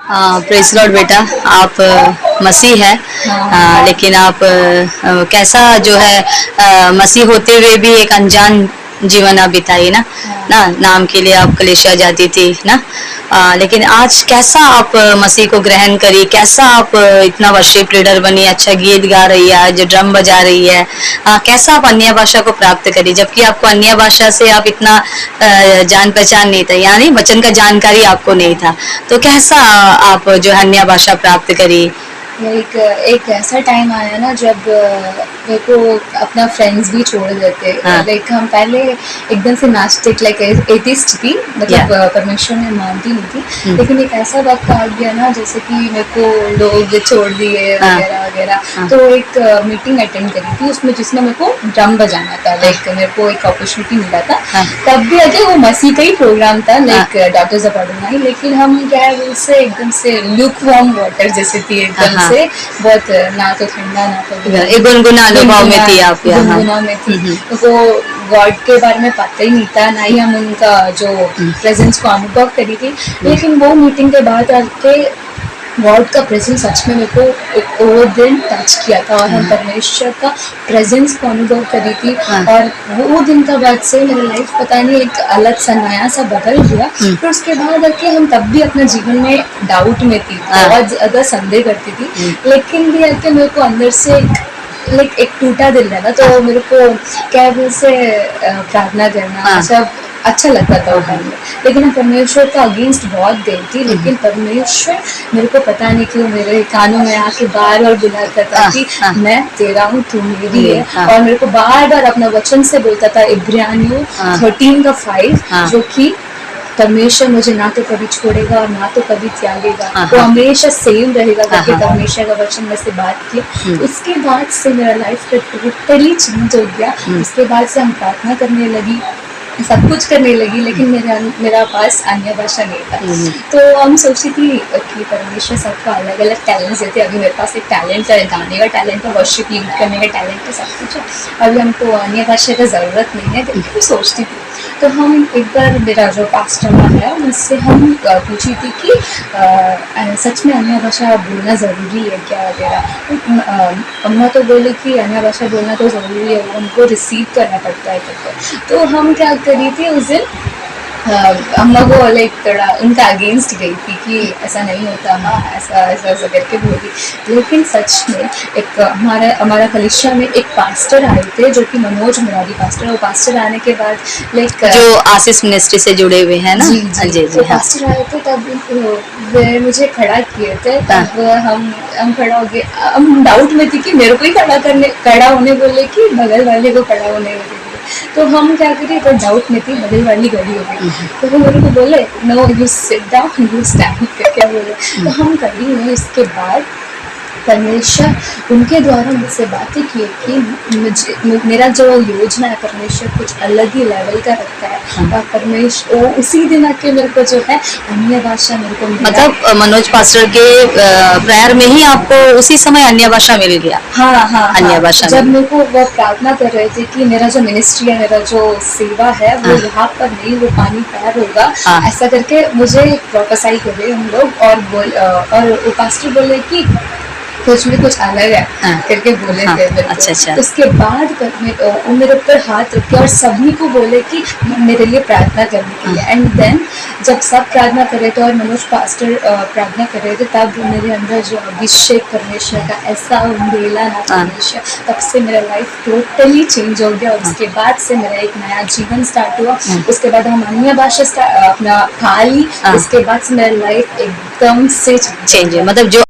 Praise Lord बेटा, आप मसीह है। लेकिन आप कैसा जो है मसीह होते हुए भी एक अनजान जीवन आप बिताई ना। ना नाम के लिए आप कलेशिया जाती थी ना। लेकिन आज कैसा आप मसीह को ग्रहण करी, कैसा आप इतना वर्शिप लीडर बनी, अच्छा गीत गा रही है, आज ड्रम बजा रही है। कैसा आप अन्य भाषा को प्राप्त करी, जबकि आपको अन्य भाषा से आप इतना जान पहचान नहीं था, यानी वचन का जानकारी आपको नहीं था। तो कैसा आप जो है अन्य भाषा प्राप्त करी? एक ऐसा टाइम आया ना जब मेरे को अपना फ्रेंड्स भी छोड़ देते। लाइक हम पहले एकदम से नास्तिक लाइक एथिस्ट थी, मतलब परमेश्वर में मानती नहीं थी। लेकिन एक ऐसा वक्त आ गया ना जैसे कि मेरे को लोग छोड़ दिए वगैरह वगैरह। तो एक मीटिंग अटेंड करी थी उसमें, जिसमें मेरे को ड्रम बजाना था। लाइक मेरे को एक अपॉर्चुनिटी मिला था। तब भी अगर वो मसीह का ही प्रोग्राम था, लाइक डॉक्टर्स ऑफ ऑर्डिनरी। लेकिन हम क्या है उससे एकदम से ल्यूक वार्म वाटर जैसे थी, एकदम से बहुत ना तो ठंडा ना तो गुनगुना अनुभव में थी आप। गुनगुना में थी। तो वो गॉड के बारे में पता ही नहीं था, ना ही हम उनका जो प्रेजेंस को अनुभव करी थी। लेकिन वो मीटिंग के बाद आके गॉड का प्रेजेंस सच में मेरे को वो दिन टच किया था, और हम परमेश्वर का प्रेजेंस को अनुभव करी थी। और वो दिन का बाद से मेरा लाइफ पता नहीं एक अलग सा नया सा बदल गया। फिर उसके बाद आके हम तब भी अपने जीवन में डाउट में थी, बहुत ज़्यादा संदेह करती थी। लेकिन भी आके मेरे को अंदर से एक टूटा दिल है ना, तो मेरे को क्या बोलते प्रार्थना करना सब अच्छा लगता था वो टाइम में। लेकिन हम परमेश्वर का अगेंस्ट बहुत देर थी। लेकिन परमेश्वर मेरे को पता नहीं क्यों मेरे कानों में आके बार बार बुलाता था कि मैं तेरा हूँ, तू मेरी है। और मेरे को बार बार अपना वचन से बोलता था, इब्रानियों 13:5, जो कि परमेश्वर मुझे ना तो कभी छोड़ेगा और ना तो कभी त्यागेगा, वो हमेशा सेम रहेगा करके परमेश्वर का वचन में से बात की। उसके बाद से मेरा लाइफ टोटली चेंज हो गया। उसके बाद से हम प्रार्थना करने लगी, सब कुछ करने लगी। लेकिन मेरा पास अन्य भाषा नहीं था। तो हम सोचती थी कि परमेश्वर सबका अलग अलग टैलेंट्स देते। अभी मेरे पास एक टैलेंट है, गाने का टैलेंट है, वर्शिप लीड करने का टैलेंट है, सब कुछ है। अभी हमको अन्य भाषा का ज़रूरत नहीं है, लेकिन सोचती थी। तो हम एक बार मेरा जो पास्टर है उनसे हम पूछी थी कि सच में अन्य भाषा बोलना ज़रूरी है क्या वगैरह। अम्मा तो बोले कि अन्य भाषा बोलना तो ज़रूरी है, उनको रिसीव करना पड़ता है करके। तो हम क्या करी थी उस दिन, अम्मा को लाइक थोड़ा उनका अगेंस्ट गई थी कि ऐसा नहीं होता, हाँ ऐसा ऐसा ऐसा करके बोली। लेकिन सच में एक हमारा कलिशा में एक पास्टर आए थे, जो कि मनोज मुरारी पास्टर। वो पास्टर आने के बाद लाइक जो आशीष मिनिस्ट्री से जुड़े हुए हैं ना। जी तो पास्टर आए थे, तब वे मुझे खड़ा किए थे। तब हम खड़ा हो गए। हम डाउट में थी कि मेरे को ही खड़ा होने बोले कि बगल वाले को खड़ा होने बोले। तो हम क्या करें, तो डाउट में थी, बगल वाली खड़ी हो गई। तो वो मेरे को बोले no you sit down you stand, क्या बोले। तो हम खड़ी हुई। उसके बाद परमेश्वर उनके द्वारा मुझसे बातें की कि मेरा जो योजना है परमेश्वर कुछ अलग ही लेवल का रखता है। और परमेश्वर उसी दिन आके मेरे को जो है अन्य भाषा मेरे को मतलब मनोज पास्टर के प्रेयर में ही आपको उसी समय अन्य भाषा मिल गया? हाँ अन्य भाषा जब मेरे को वो प्रार्थना कर रहे थे कि मेरा जो मिनिस्ट्री है, मेरा जो सेवा है वो यहाँ पर नहीं, वो पानी पैर होगा, ऐसा करके मुझे प्रोफेसाई कर रहे हम लोग। और वो पास्टर बोले कि कुछ में कुछ अलग है करके बोले थे। अच्छा। उसके बाद मेरे ऊपर हाथ रखे और सभी को बोले कि मेरे लिए प्रार्थना करने के लिए। एंड देन जब सब प्रार्थना कर रहे थे और मनोज पास्टर प्रार्थना कर रहे थे, तब मेरे अंदर जो अभिषेक परमेश्वर का ऐसा उंडेला ना परमेश्वर, तब से मेरा लाइफ टोटली चेंज हो गया। और उसके बाद से मेरा एक नया जीवन स्टार्ट हुआ। उसके बाद हम अन्य भाषा अपना खा ली। उसके बाद से मेरा लाइफ एकदम से चेंज है। मतलब जो